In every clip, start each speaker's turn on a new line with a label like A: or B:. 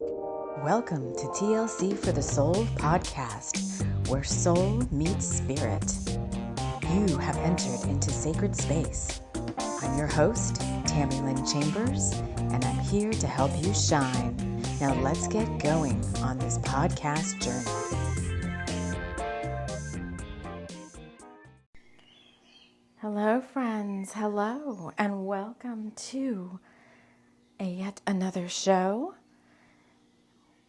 A: Welcome to TLC for the Soul podcast, where soul meets spirit. You have entered into sacred space. I'm your host, TAMI Lynn Chambers, and I'm here to help you shine. Now let's get going on this podcast journey. Hello, friends. Hello, and welcome to yet another show.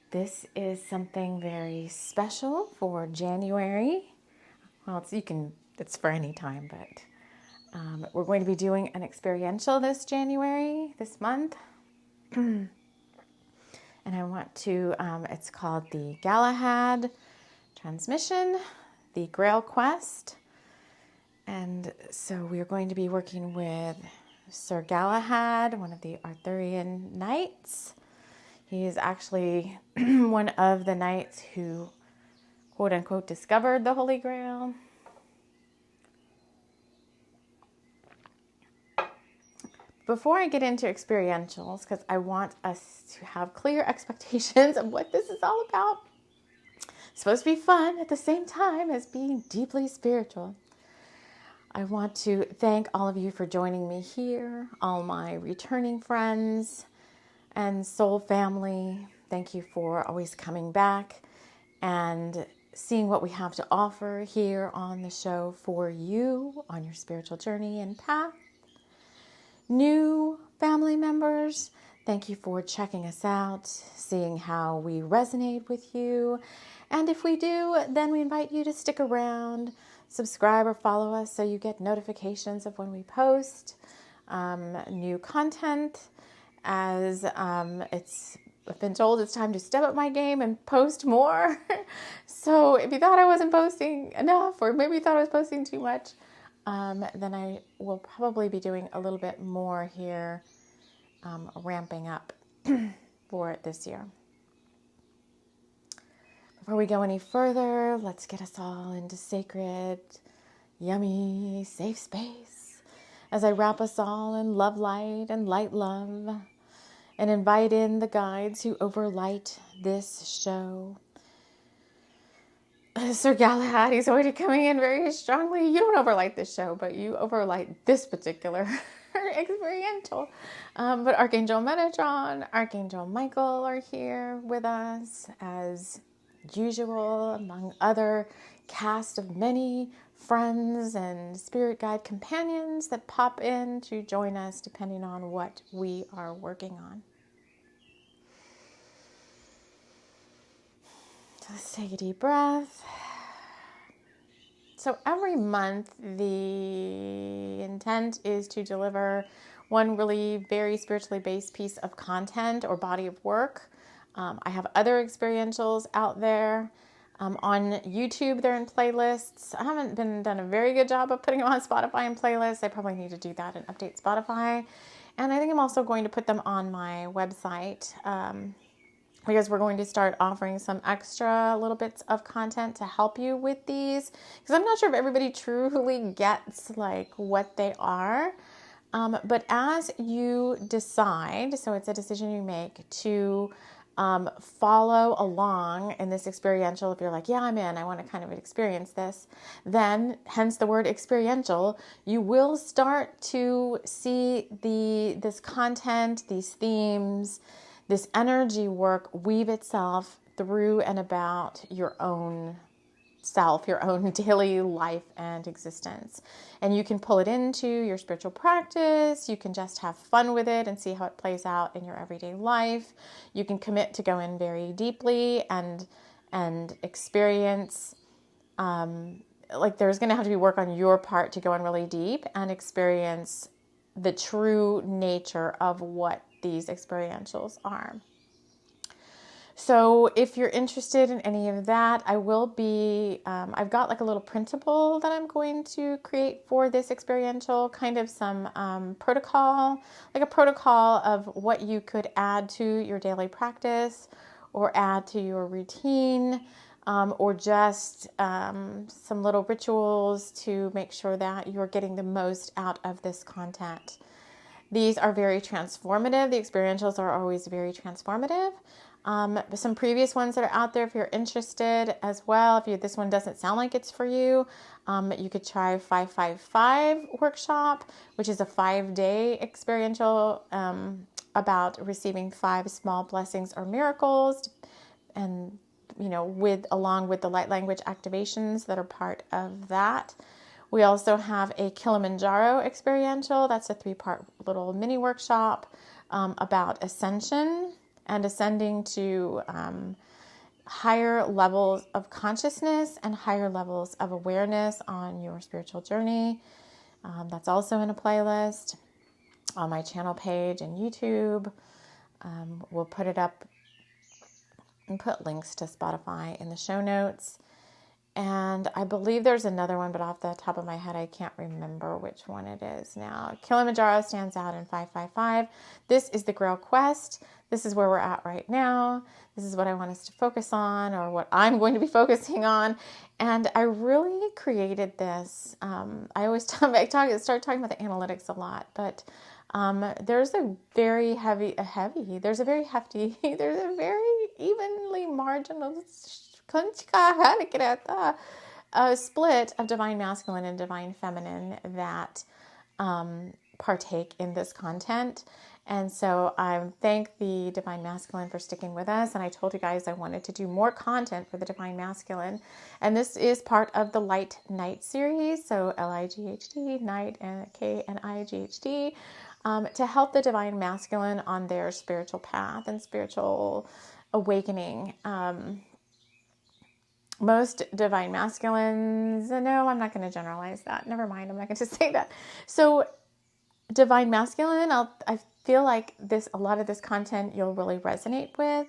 A: This is something very special for January. Well, it's for any time, but we're going to be doing an experiential this month. And I want to, it's called the Galahad Transmission, the Grail Quest. And so we are going to be working with Sir Galahad, one of the Arthurian knights. He is actually one of the knights who, quote unquote, discovered the Holy Grail. Before I get into experientials, because I want us to have clear expectations of what this is all about. It's supposed to be fun at the same time as being deeply spiritual. I want to thank all of you for joining me here, all my returning friends and soul family. Thank you for always coming back and seeing what we have to offer here on the show for you on your spiritual journey and path. New family members, thank you for checking us out, seeing how we resonate with you. And if we do, then we invite you to stick around, subscribe or follow us so you get notifications of when we post new content. As I've been told it's time to step up my game and post more. So if you thought I wasn't posting enough, or maybe you thought I was posting too much, then I will probably be doing a little bit more here, ramping up for it this year. Before we go any further, let's get us all into sacred, yummy, safe space as I wrap us all in love light and light love, and invite in the guides who overlight this show. Sir Galahad, he's already coming in very strongly. You don't overlight this show, but you overlight this particular experiential. But Archangel Metatron, Archangel Michael are here with us as usual, among other cast of many friends and spirit guide companions that pop in to join us depending on what we are working on. So let's take a deep breath. So every month the intent is to deliver one really very spiritually based piece of content or body of work. I have other experientials out there. On YouTube, they're in playlists. I haven't done a very good job of putting them on Spotify in playlists. I probably need to do that and update Spotify. And I think I'm also going to put them on my website because we're going to start offering some extra little bits of content to help you with these. Because I'm not sure if everybody truly gets like what they are. But as you decide, so it's a decision you make to follow along in this experiential. If you're like, yeah, I'm in, I want to kind of experience this, then hence the word experiential, you will start to see this content, these themes, this energy work weave itself through and about your own self, your own daily life and existence. And you can pull it into your spiritual practice. You can just have fun with it and see how it plays out in your everyday life. You can commit to go in very deeply and experience, like there's going to have to be work on your part to go in really deep and experience the true nature of what these experientials are. So if you're interested in any of that, I will be, I've got like a little printable that I'm going to create for this experiential, kind of some protocol, like a protocol of what you could add to your daily practice or add to your routine, or just some little rituals to make sure that you're getting the most out of this content. These are very transformative. The experientials are always very transformative. Some previous ones that are out there, if you're interested as well, if this one doesn't sound like it's for you, you could try 555 workshop, which is a 5-day experiential about receiving 5 small blessings or miracles, and along with the light language activations that are part of that. We also have a Kilimanjaro experiential. That's a 3-part little mini workshop about ascension and ascending to higher levels of consciousness and higher levels of awareness on your spiritual journey. That's also in a playlist on my channel page and YouTube. We'll put it up and put links to Spotify in the show notes. And I believe there's another one, but off the top of my head, I can't remember which one it is now. Kilimanjaro stands out in 555. This is the Grail Quest. This is where we're at right now. This is what I want us to focus on, or what I'm going to be focusing on. And I really created this. I always start talking about the analytics a lot, but there's a very there's a very evenly marginal split of divine masculine and divine feminine that partake in this content. And so I thank the divine masculine for sticking with us. And I told you guys I wanted to do more content for the divine masculine. And this is part of the Light Night series. So LIGHT, Night, and KNIGHT, to help the divine masculine on their spiritual path and spiritual awakening. Most divine masculines, no, I'm not going to generalize that. Never mind, I'm not going to say that. So divine masculine, I feel like a lot of this content you'll really resonate with.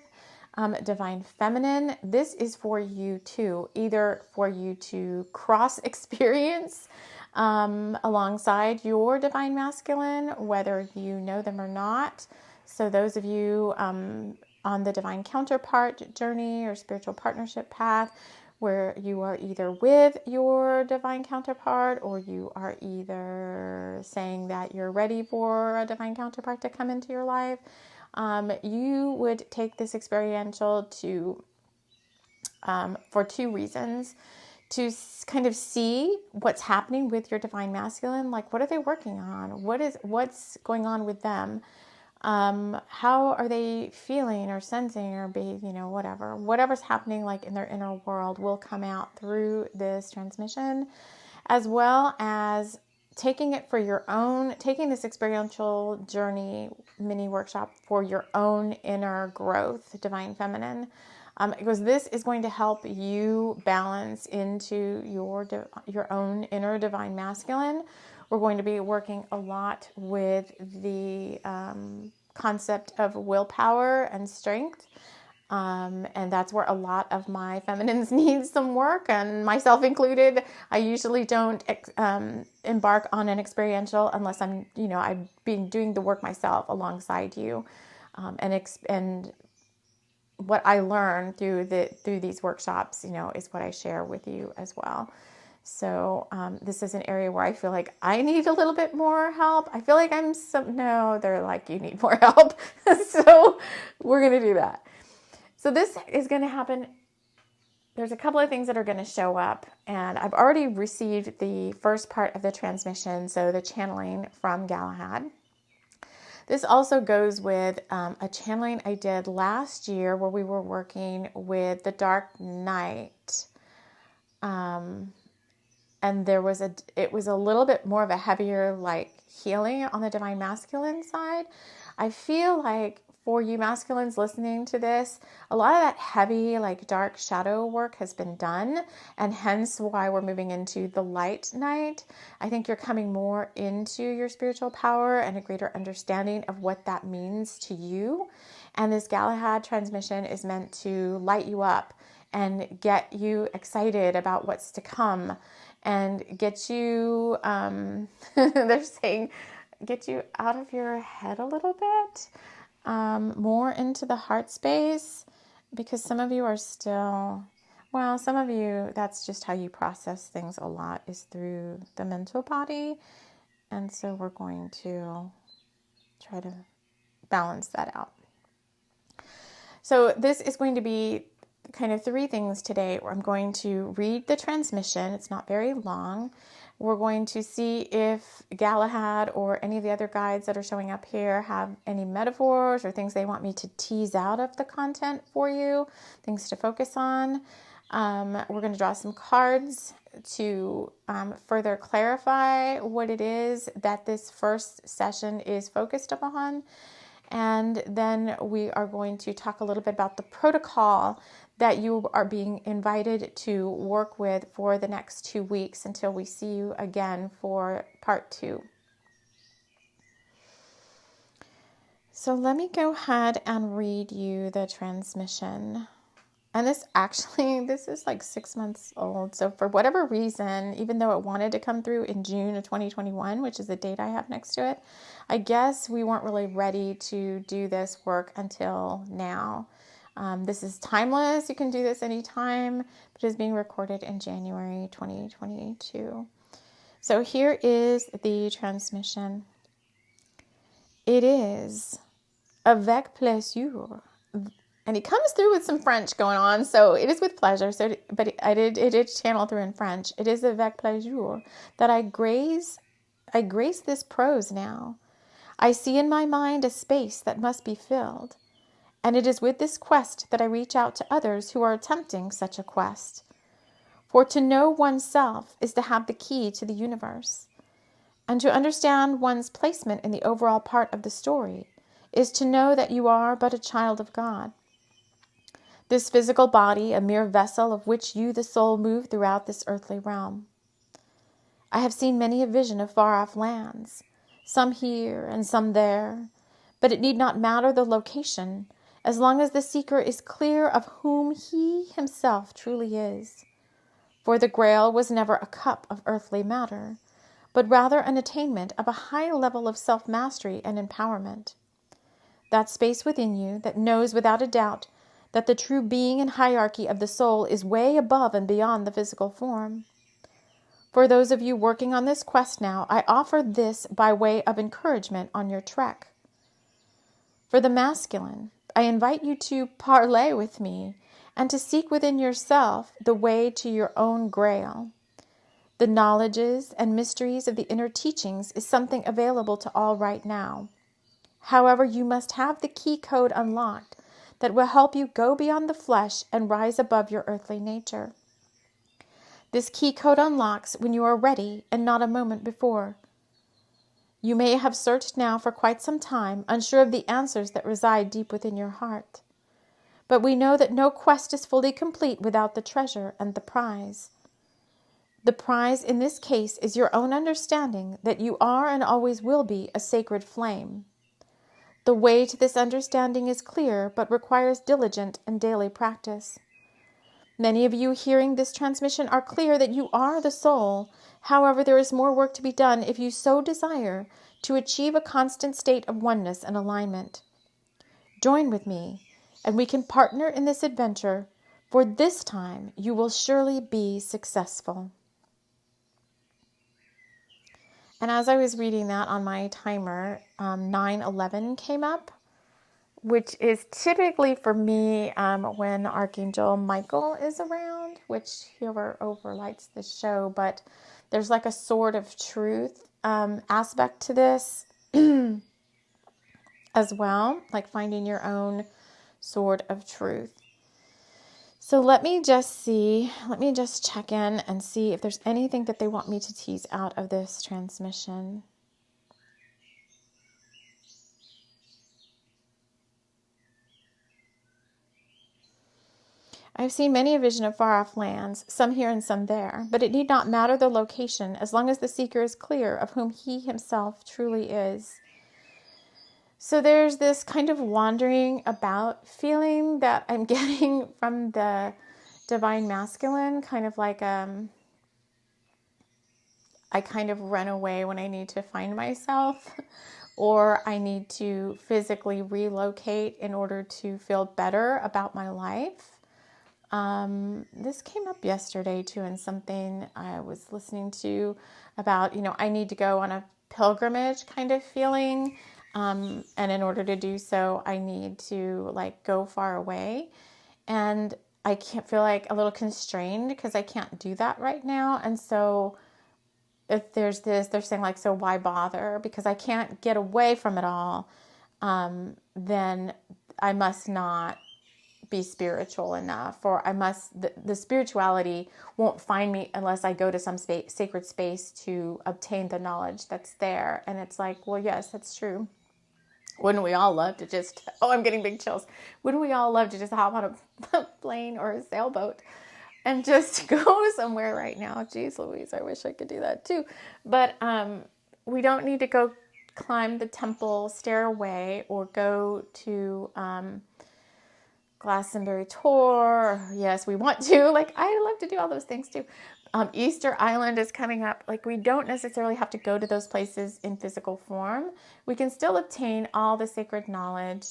A: Divine feminine, this is for you too, either for you to cross experience alongside your divine masculine, whether you know them or not. So those of you on the divine counterpart journey or spiritual partnership path, where you are either with your divine counterpart, or you are either saying that you're ready for a divine counterpart to come into your life, you would take this experiential for 2 reasons. To kind of see what's happening with your divine masculine, like what are they working on? What's going on with them? How are they feeling or sensing or whatever's happening like in their inner world will come out through this transmission, as well as taking this experiential journey mini workshop for your own inner growth, divine feminine, because this is going to help you balance into your own inner divine masculine. We're going to be working a lot with the concept of willpower and strength. And that's where a lot of my feminines need some work, and myself included. I usually don't embark on an experiential unless I've been doing the work myself alongside you. And what I learn through these workshops, is what I share with you as well. So this is an area where I feel like I need a little bit more help. I feel like they're like, you need more help. So we're going to do that. So this is going to happen. There's a couple of things that are going to show up, and I've already received the first part of the transmission, so the channeling from Galahad. This also goes with a channeling I did last year where we were working with the dark night. And it was a little bit more of a heavier, like, healing on the divine masculine side. I feel like for you masculines listening to this, a lot of that heavy, like, dark shadow work has been done, and hence why we're moving into the light night. I think you're coming more into your spiritual power and a greater understanding of what that means to you. And this Galahad transmission is meant to light you up and get you excited about what's to come, and get you, they're saying, get you out of your head a little bit, more into the heart space, because some of you are still, some of you, that's just how you process things a lot, is through the mental body. And so we're going to try to balance that out. So this is going to be kind of 3 things today. I'm going to read the transmission. It's not very long. We're going to see if Galahad or any of the other guides that are showing up here have any metaphors or things they want me to tease out of the content for you, things to focus on. We're going to draw some cards to further clarify what it is that this first session is focused upon. And then we are going to talk a little bit about the protocol that you are being invited to work with for the next 2 weeks until we see you again for part 2. So let me go ahead and read you the transmission. And this is like 6 months old. So for whatever reason, even though it wanted to come through in June of 2021, which is the date I have next to it, I guess we weren't really ready to do this work until now. This is timeless. You can do this anytime, but it's being recorded in January 2022. So here is the transmission. It is avec plaisir. And he comes through with some French going on, so it is with pleasure. So, but it did channel through in French. It is avec plaisir that I grace this prose now. I see in my mind a space that must be filled, and it is with this quest that I reach out to others who are attempting such a quest. For to know oneself is to have the key to the universe, and to understand one's placement in the overall part of the story is to know that you are but a child of God. This physical body, a mere vessel of which you, the soul, move throughout this earthly realm. I have seen many a vision of far-off lands, some here and some there, but it need not matter the location, as long as the seeker is clear of whom he himself truly is. For the Grail was never a cup of earthly matter, but rather an attainment of a high level of self-mastery and empowerment. That space within you that knows without a doubt that the true being and hierarchy of the soul is way above and beyond the physical form. For those of you working on this quest now, I offer this by way of encouragement on your trek. For the masculine, I invite you to parley with me and to seek within yourself the way to your own Grail. The knowledges and mysteries of the inner teachings is something available to all right now. However, you must have the key code unlocked that will help you go beyond the flesh and rise above your earthly nature. This key code unlocks when you are ready and not a moment before. You may have searched now for quite some time, unsure of the answers that reside deep within your heart. But we know that no quest is fully complete without the treasure and the prize. The prize in this case is your own understanding that you are and always will be a sacred flame. The way to this understanding is clear, but requires diligent and daily practice. Many of you hearing this transmission are clear that you are the soul. However, there is more work to be done if you so desire to achieve a constant state of oneness and alignment. Join with me, and we can partner in this adventure, for this time you will surely be successful. And as I was reading that on my timer, 9/11 came up, which is typically for me when Archangel Michael is around, which he overlights the show, but there's like a sword of truth aspect to this as well, like finding your own sword of truth. So let me just check in and see if there's anything that they want me to tease out of this transmission. I've seen many a vision of far-off lands, some here and some there, but it need not matter the location as long as the seeker is clear of whom he himself truly is. So there's this kind of wandering about feeling that I'm getting from the divine masculine, kind of like I kind of run away when I need to find myself, or I need to physically relocate in order to feel better about my life. This came up yesterday too in something I was listening to about, I need to go on a pilgrimage kind of feeling. And in order to do so, I need to like go far away. And I can't feel like a little constrained because I can't do that right now. And so if there's this, they're saying like, so why bother? Because I can't get away from it all. Then I must not be spiritual enough, or the spirituality won't find me unless I go to some sacred space to obtain the knowledge that's there. And it's like, well, yes, that's true. Wouldn't we all love to just, oh, I'm getting big chills. Wouldn't we all love to just hop on a plane or a sailboat and just go somewhere right now? Jeez Louise, I wish I could do that too. But we don't need to go climb the temple stairway or go to Glastonbury tour. Yes, we want to. Like, I love to do all those things too. Easter Island is coming up. Like, we don't necessarily have to go to those places in physical form. We can still obtain all the sacred knowledge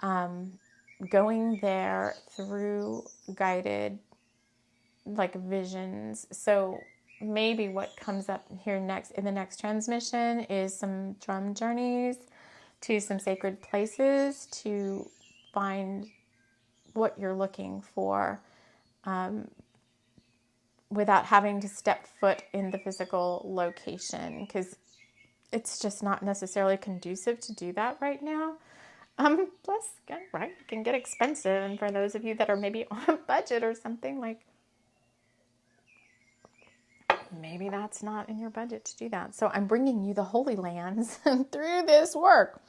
A: going there through guided like visions. So maybe what comes up here next in the next transmission is some drum journeys to some sacred places to find what you're looking for without having to step foot in the physical location, because it's just not necessarily conducive to do that right now. Plus, right, it can get expensive, and for those of you that are maybe on a budget or something, like maybe that's not in your budget to do that. So I'm bringing you the Holy Lands through this work.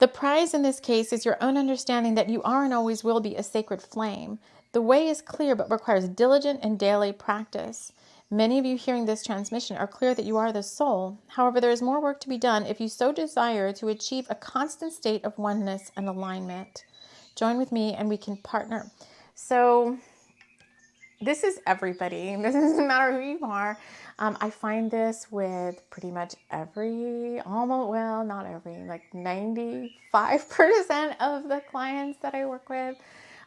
A: The prize in this case is your own understanding that you are and always will be a sacred flame. The way is clear but requires diligent and daily practice. Many of you hearing this transmission are clear that you are the soul. However, there is more work to be done if you so desire to achieve a constant state of oneness and alignment. Join with me and we can partner. So this is everybody. This doesn't matter who you are. I find this with pretty much not every, like 95% of the clients that I work with,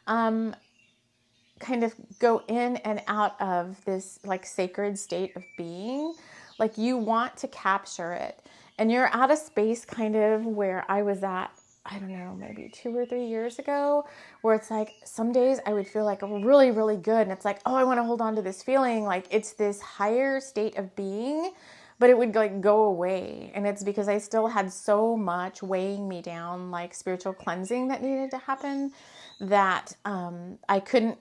A: kind of go in and out of this like sacred state of being. Like, you want to capture it, and you're at a space kind of where I was at, I don't know, maybe 2 or 3 years ago, where it's like some days I would feel like really, really good. And it's like, oh, I want to hold on to this feeling. Like, it's this higher state of being, but it would like go away. And it's because I still had so much weighing me down, like spiritual cleansing that needed to happen, that I couldn't.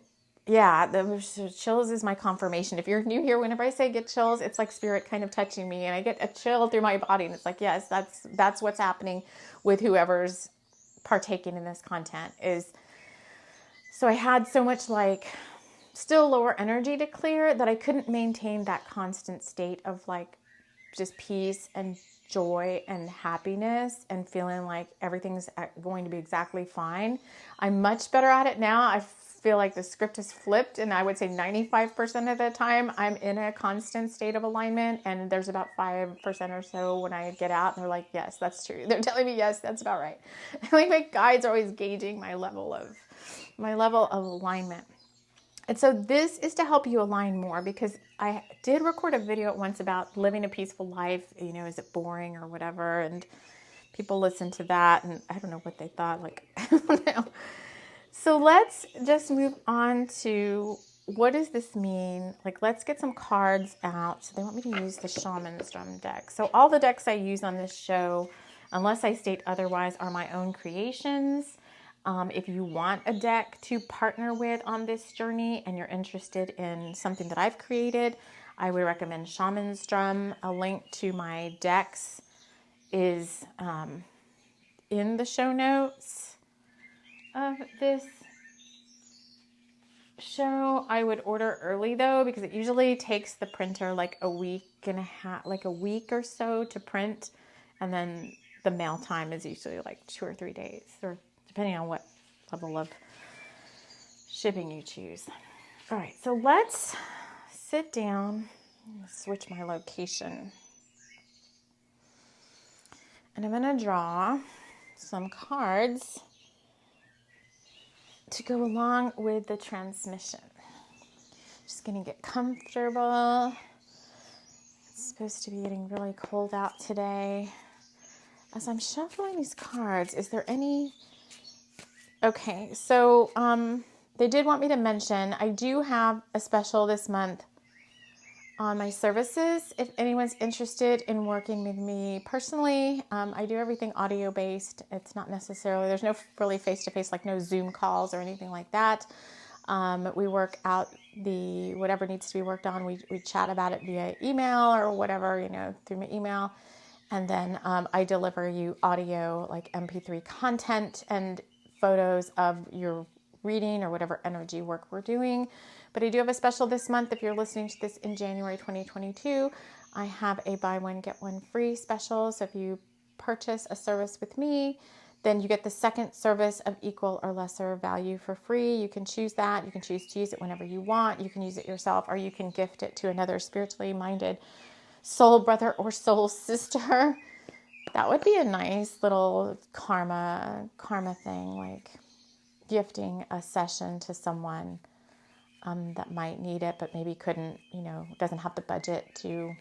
A: Yeah, the chills is my confirmation. If you're new here, whenever I say get chills, it's like spirit kind of touching me, and I get a chill through my body, and it's like, yes, that's what's happening with whoever's partaking in this content. Is so I had so much like still lower energy to clear that I couldn't maintain that constant state of like just peace and joy and happiness and feeling like everything's going to be exactly fine. I'm much better at it now. I feel like the script is flipped, and I would say 95% of the time I'm in a constant state of alignment, and there's about 5% or so when I get out and they're like, yes, that's true. They're telling me, yes, that's about right. Like, my guides are always gauging my level of alignment. And so this is to help you align more, because I did record a video at once about living a peaceful life. You know, is it boring or whatever? And people listened to that, and I don't know what they thought. Like, I don't know. So let's just move on to, what does this mean? Like, let's get some cards out. So they want me to use the Shaman's Drum deck. So all the decks I use on this show, unless I state otherwise, are my own creations. If you want a deck to partner with on this journey and you're interested in something that I've created, I would recommend Shaman's Drum. A link to my decks is in the show notes of this show. I would order early though, because it usually takes the printer like a week or so to print, and then the mail time is usually like 2 or 3 days, or depending on what level of shipping you choose. All right, so let's sit down, switch my location, and I'm going to draw some cards to go along with the transmission. Just going to get comfortable. supposed to be getting really cold out today. As I'm shuffling these cards, is there any... Okay, so they did want me to mention, I do have a special this month on my services. If anyone's interested in working with me personally, I do everything audio based. It's not necessarily, there's no really face-to-face, like no Zoom calls or anything like that. We work out whatever needs to be worked on. We chat about it via email or whatever, through my email. And then I deliver you audio, like MP3 content and photos of your reading or whatever energy work we're doing. But I do have a special this month. If you're listening to this in January 2022, I have a buy one, get one free special. So if you purchase a service with me, then you get the second service of equal or lesser value for free. You can choose that. You can choose to use it whenever you want. You can use it yourself, or you can gift it to another spiritually minded soul brother or soul sister. That would be a nice little karma thing, like gifting a session to someone that might need it, but maybe couldn't, doesn't have the budget to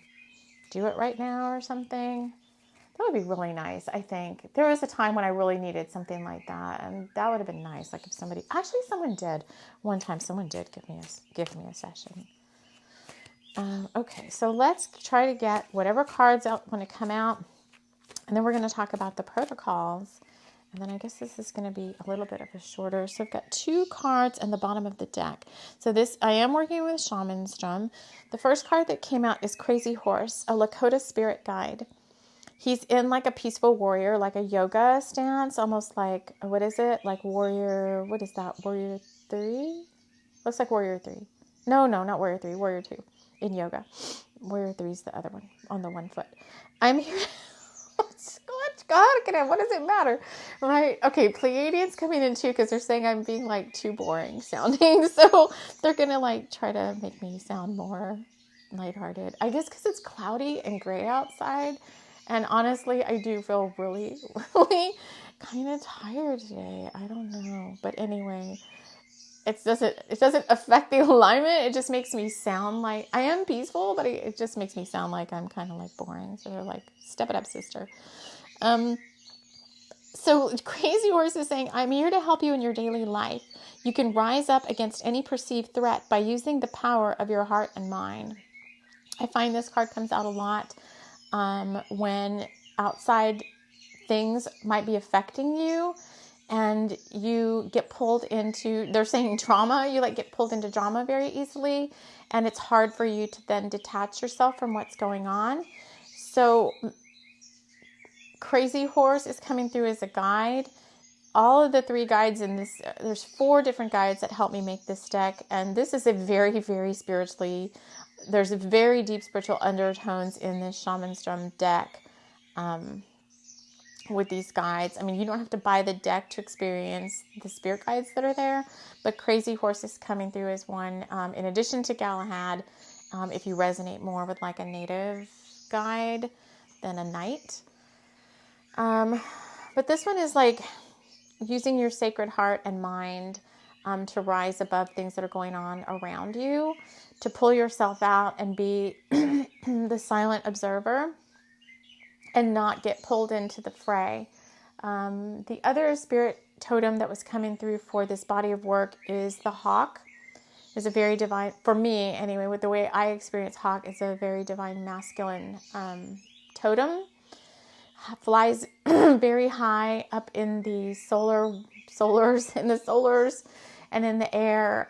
A: do it right now or something. That would be really nice, I think. There was a time when I really needed something like that, and that would have been nice. Like if someone did. One time someone did give me a session. Okay, so let's try to get whatever cards out want to come out, and then we're going to talk about the protocols. And then I guess this is going to be a little bit of a shorter. So I've got 2 cards in the bottom of the deck. So I am working with Shaman's Drum. The first card that came out is Crazy Horse, a Lakota spirit guide. He's in like a peaceful warrior, like a yoga stance, almost like, what is it? Like warrior, what is that? Warrior 3? Looks like Warrior 3. No, not Warrior 3, Warrior 2 in yoga. Warrior 3 is the other one on the one foot. I'm here. God, what does it matter? Right? Okay, Pleiadians coming in too, because they're saying I'm being like too boring sounding. So they're going to like try to make me sound more lighthearted. I guess because it's cloudy and gray outside. And honestly, I do feel really, really kind of tired today. I don't know. But anyway, it doesn't affect the alignment. It just makes me sound like I am peaceful, but it just makes me sound like I'm kind of like boring. So they're like, step it up, sister. So Crazy Horse is saying, I'm here to help you in your daily life. You can rise up against any perceived threat by using the power of your heart and mind. I find this card comes out a lot when outside things might be affecting you and you get pulled into, they're saying drama, you like get pulled into drama very easily, and it's hard for you to then detach yourself from what's going on. So Crazy Horse is coming through as a guide. All of the 3 guides in this, there's 4 different guides that help me make this deck, and this is a very, very spiritually, there's a very deep spiritual undertones in this Shaman's Drum deck with these guides. I mean, you don't have to buy the deck to experience the spirit guides that are there, but Crazy Horse is coming through as one, in addition to Galahad, if you resonate more with like a native guide than a knight. But this one is like using your sacred heart and mind to rise above things that are going on around you, to pull yourself out and be the silent observer and not get pulled into the fray. The other spirit totem that was coming through for this body of work is the hawk. It's a very divine, for me anyway, with the way I experience hawk, it's a very divine masculine totem. Flies very high up in the solars and in the air.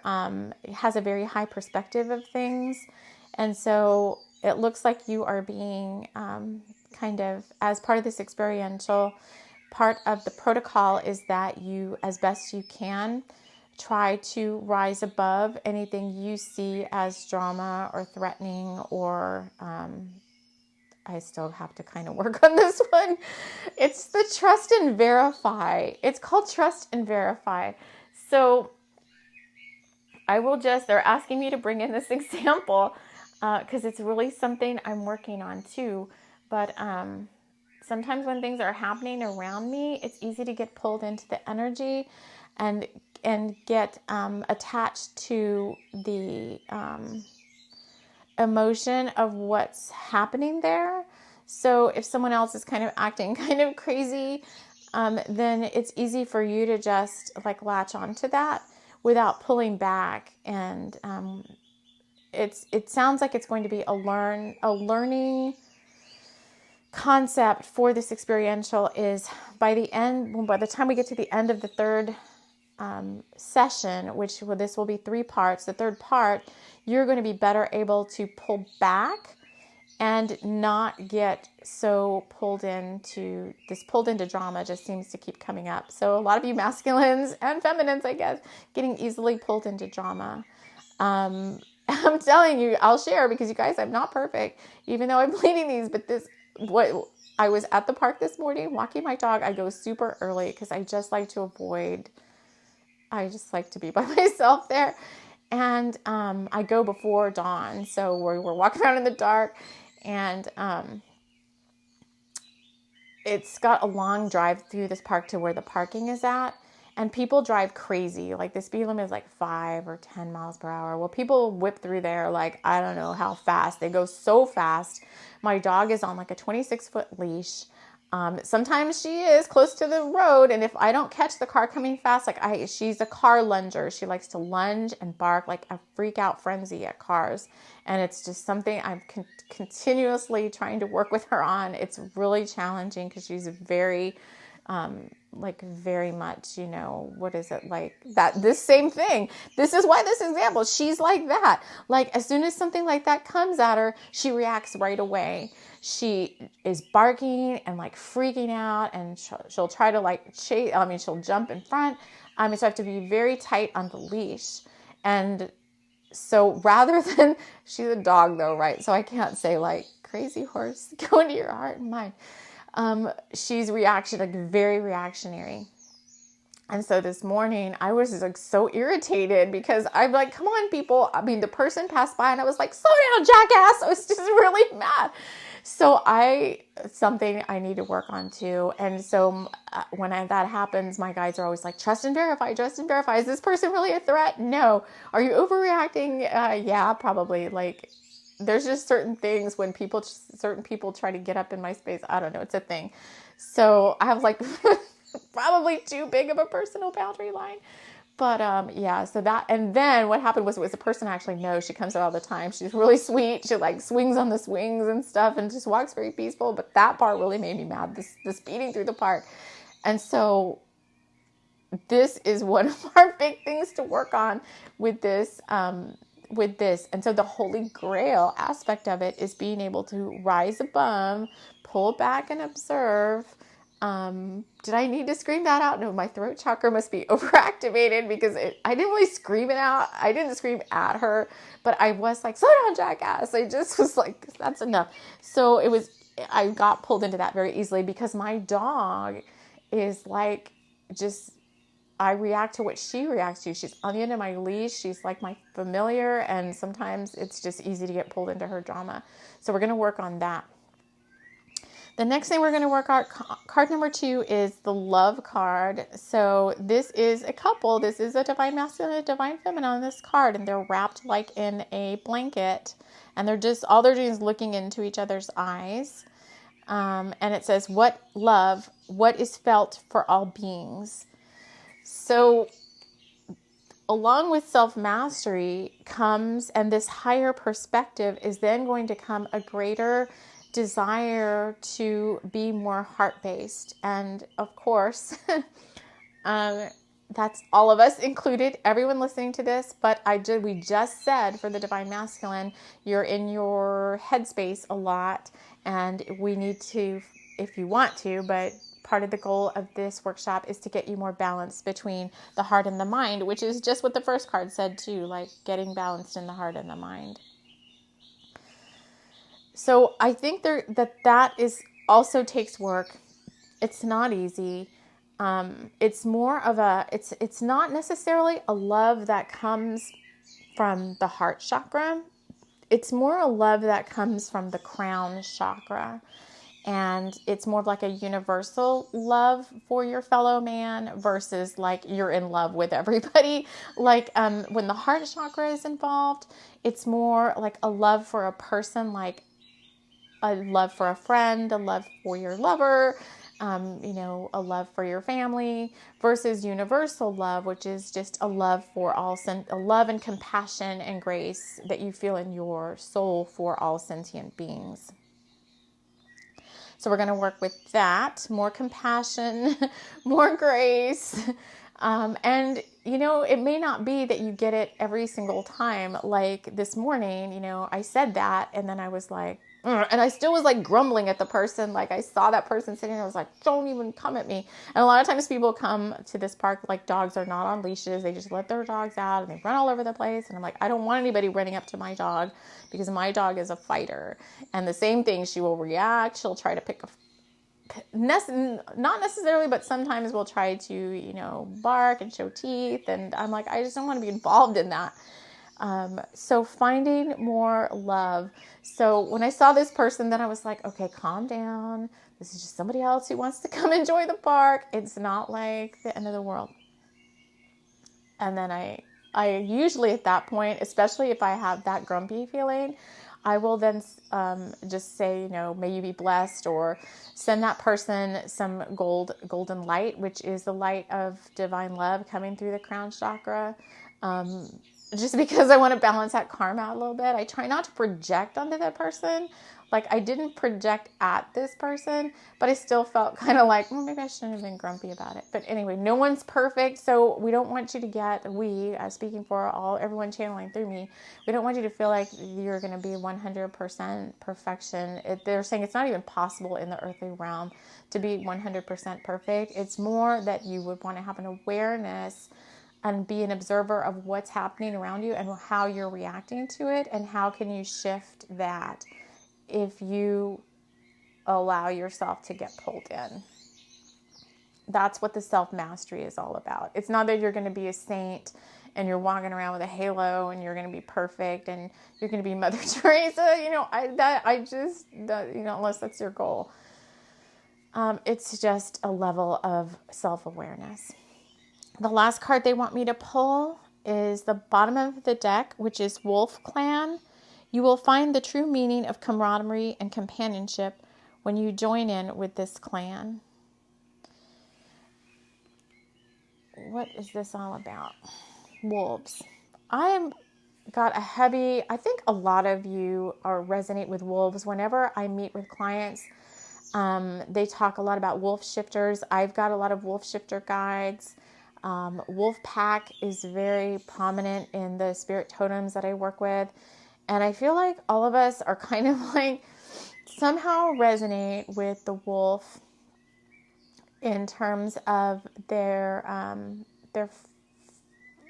A: It has a very high perspective of things. And so it looks like you are being kind of, as part of this experiential, part of the protocol is that you, as best you can, try to rise above anything you see as drama or threatening or I still have to kind of work on this one. It's the trust and verify. It's called trust and verify. So they're asking me to bring in this example because it's really something I'm working on too. But sometimes when things are happening around me, it's easy to get pulled into the energy and get attached to the emotion of what's happening there. So if someone else is kind of acting kind of crazy, then it's easy for you to just like latch onto that without pulling back. And it sounds like it's going to be a learning concept for this experiential. Is by the time we get to the end of the third session, this will be 3 parts. The third part, you're going to be better able to pull back and not get so pulled into drama. Just seems to keep coming up. So a lot of you masculines and feminines, I guess, getting easily pulled into drama. I'm telling you, I'll share, because you guys, I'm not perfect, even though I'm leading these, but I was at the park this morning walking my dog. I go super early because I just like to be by myself there. And I go before dawn. So we're walking around in the dark, and it's got a long drive through this park to where the parking is at. And people drive crazy. Like the speed limit is like 5 or 10 miles per hour. Well, people whip through there like, I don't know how fast. They go so fast. My dog is on like a 26-foot leash. Sometimes she is close to the road, and if I don't catch the car coming fast, she's a car lunger. She likes to lunge and bark like a freak out frenzy at cars. And it's just something I'm continuously trying to work with her on. It's really challenging because she's very, very much, what is it like that? This same thing. This is why this example, she's like that. Like as soon as something like that comes at her, she reacts right away. She is barking and like freaking out, and she'll try to like chase. She'll jump in front. So I have to be very tight on the leash. And so rather than, she's a dog though, right? So I can't say like, crazy horse, go into your heart and mind. She's very reactionary. And so this morning I was like so irritated because I'm like, come on people. The person passed by and I was like, slow down, jackass. I was just really mad. So something I need to work on too. And so when that happens, my guides are always like, trust and verify. Is this person really a threat? No. Are you overreacting? Yeah, probably. Like, there's just certain things when certain people try to get up in my space. I don't know. It's a thing. So I have like probably too big of a personal boundary line. But so that, and then what happened was a person I actually know. She comes out all the time. She's really sweet. She like swings on the swings and stuff and just walks very peaceful. But that part really made me mad, this speeding through the park. And so this is one of our big things to work on with this. And so the Holy Grail aspect of it is being able to rise above, pull back and observe. Did I need to scream that out? No, my throat chakra must be overactivated because I didn't really scream it out. I didn't scream at her, but I was like, slow down, jackass. I just was like, that's enough. So I got pulled into that very easily because my dog is like, I react to what she reacts to. She's on the end of my leash. She's like my familiar. And sometimes it's just easy to get pulled into her drama. So we're going to work on that. The next thing we're going to work on, card number 2 is the love card. So this is a couple. This is a divine masculine and a divine feminine on this card. And they're wrapped like in a blanket. And all they're doing is looking into each other's eyes. And it says, what is felt for all beings. So along with self-mastery comes, and this higher perspective is then going to come a greater desire to be more heart-based. And of course, that's all of us included, everyone listening to this. But we just said for the divine masculine, you're in your headspace a lot, and we need to, if you want to, but part of the goal of this workshop is to get you more balance between the heart and the mind, which is just what the first card said too, like getting balanced in the heart and the mind. So I think that is also takes work. It's not easy. It's more of it's not necessarily a love that comes from the heart chakra. It's more a love that comes from the crown chakra. And it's more of like a universal love for your fellow man versus like you're in love with everybody. Like when the heart chakra is involved, it's more like a love for a person, like a love for a friend, a love for your lover, a love for your family, versus universal love, which is just a love for all, a love and compassion and grace that you feel in your soul for all sentient beings. So we're going to work with that, more compassion, more grace. And, it may not be that you get it every single time. Like this morning, I said that and then I was like, and I still was like grumbling at the person. Like I saw that person sitting there. I was like, don't even come at me. And a lot of times people come to this park, like dogs are not on leashes. They just let their dogs out and they run all over the place. And I'm like, I don't want anybody running up to my dog because my dog is a fighter. And the same thing, she will react. She'll try to pick not necessarily, but sometimes we'll try to, bark and show teeth. And I'm like, I just don't want to be involved in that. So finding more love. So when I saw this person, then I was like, okay, calm down. This is just somebody else who wants to come enjoy the park. It's not like the end of the world. And then I usually at that point, especially if I have that grumpy feeling, I will then just say, may you be blessed, or send that person some golden light, which is the light of divine love coming through the crown chakra. Just because I want to balance that karma out a little bit. I try not to project onto that person. Like I didn't project at this person, but I still felt kind of like, well, maybe I shouldn't have been grumpy about it. But anyway, no one's perfect. So we don't want you to get, speaking for everyone channeling through me, we don't want you to feel like you're going to be 100% perfection. They're saying it's not even possible in the earthly realm to be 100% perfect. It's more that you would want to have an awareness and be an observer of what's happening around you and how you're reacting to it, and how can you shift that if you allow yourself to get pulled in. That's what the self-mastery is all about. It's not that you're going to be a saint and you're walking around with a halo and you're going to be perfect and you're going to be Mother Teresa, unless that's your goal. It's just a level of self-awareness. The last card they want me to pull is the bottom of the deck, which is Wolf Clan. You will find the true meaning of camaraderie and companionship when you join in with this clan. What is this all about? Wolves. I think a lot of you resonate with wolves. Whenever I meet with clients, they talk a lot about wolf shifters. I've got a lot of wolf shifter guides. Wolf pack is very prominent in the spirit totems that I work with. And I feel like all of us are kind of like somehow resonate with the wolf in terms of their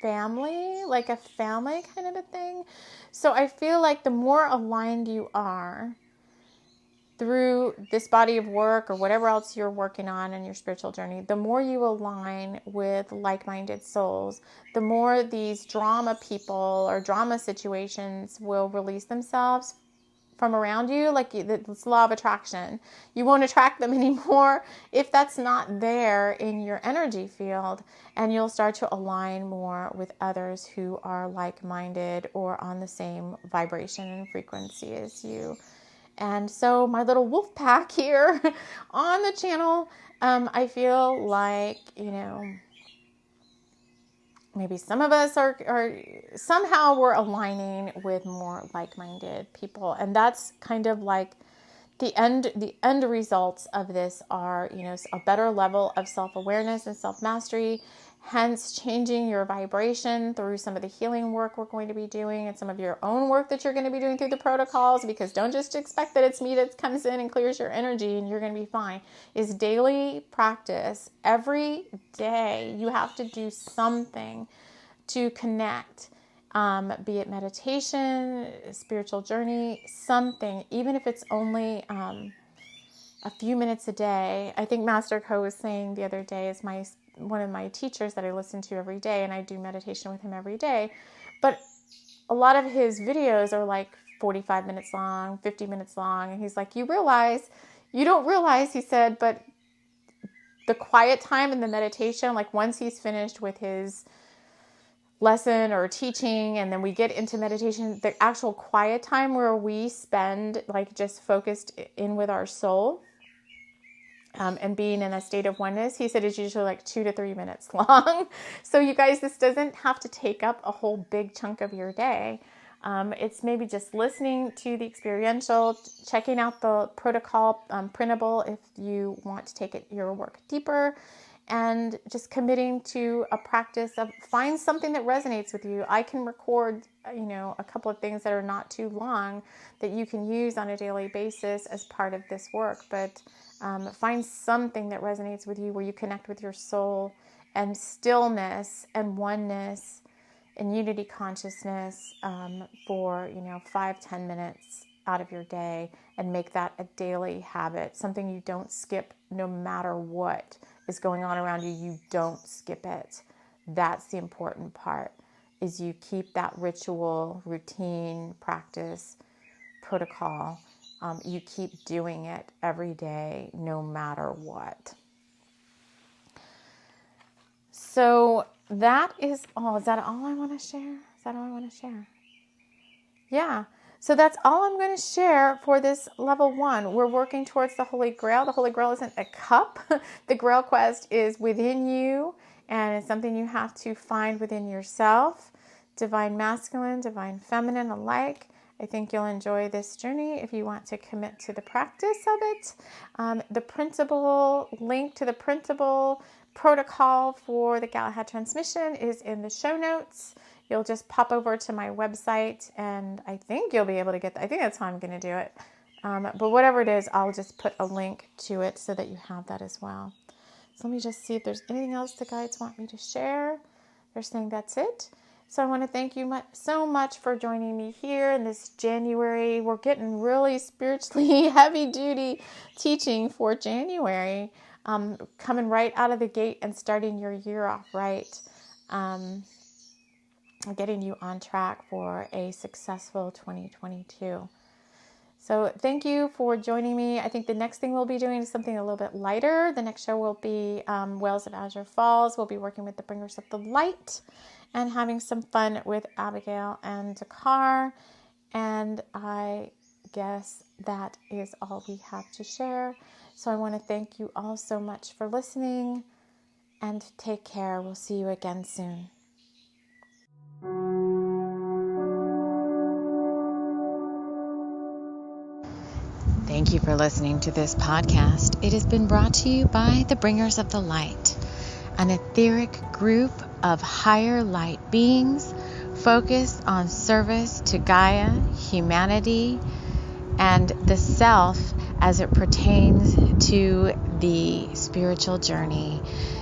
A: family, like a family kind of a thing. So I feel like the more aligned you are through this body of work or whatever else you're working on in your spiritual journey, the more you align with like-minded souls, the more these drama people or drama situations will release themselves from around you, like this law of attraction. You won't attract them anymore if that's not there in your energy field, and you'll start to align more with others who are like-minded or on the same vibration and frequency as you. And so my little wolf pack here on the channel, I feel like, maybe some of us are somehow we're aligning with more like-minded people. And that's kind of like the end results of this are, a better level of self-awareness and self-mastery, hence changing your vibration through some of the healing work we're going to be doing and some of your own work that you're going to be doing through the protocols, because don't just expect that it's me that comes in and clears your energy and you're going to be fine. Is daily practice. Every day you have to do something to connect, be it meditation, spiritual journey, something, even if it's only a few minutes a day. I think Master Ko was saying the other day, is one of my teachers that I listen to every day, and I do meditation with him every day. But a lot of his videos are like 45 minutes long, 50 minutes long. And he's like, you realize you don't realize, he said, but the quiet time in the meditation, like once he's finished with his lesson or teaching, and then we get into meditation, the actual quiet time where we spend like just focused in with our soul, and being in a state of oneness, he said is usually like 2 to 3 minutes long. So you guys, this doesn't have to take up a whole big chunk of your day. It's maybe just listening to the experiential, checking out the protocol, printable if you want to take your work deeper, and just committing to a practice of find something that resonates with you. I can record, a couple of things that are not too long that you can use on a daily basis as part of this work, but find something that resonates with you where you connect with your soul and stillness and oneness and unity consciousness for 5-10 minutes out of your day, and make that a daily habit, something you don't skip no matter what is going on around you. You don't skip it. That's the important part, is you keep that ritual, routine, practice, protocol. You keep doing it every day, no matter what. So that is all. Is that all I want to share? Is that all I want to share? Yeah. So that's all I'm going to share for this level 1. We're working towards the Holy Grail. The Holy Grail isn't a cup. The Grail quest is within you, and it's something you have to find within yourself. Divine masculine, divine feminine alike. I think you'll enjoy this journey if you want to commit to the practice of it. The printable link to the printable protocol for the Galahad transmission is in the show notes. You'll just pop over to my website, and I think you'll be able to get that. I think that's how I'm going to do it. But whatever it is, I'll just put a link to it so that you have that as well. So let me just see if there's anything else the guides want me to share. They're saying that's it. So I want to thank you so much for joining me here in this January. We're getting really spiritually heavy-duty teaching for January, coming right out of the gate and starting your year off right, getting you on track for a successful 2022. So thank you for joining me. I think the next thing we'll be doing is something a little bit lighter. The next show will be Wells of Azure Falls. We'll be working with the Bringers of the Light and having some fun with Abigail and Dakar. And I guess that is all we have to share. So I want to thank you all so much for listening, and take care. We'll see you again soon. Thank you for listening to this podcast. It has been brought to you by the Bringers of the Light, an etheric group of higher light beings focused on service to Gaia, humanity, and the self as it pertains to the spiritual journey.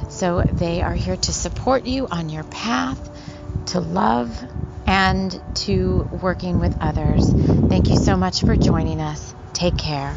A: So they are here to support you on your path to love and to working with others. Thank you so much for joining us. Take care.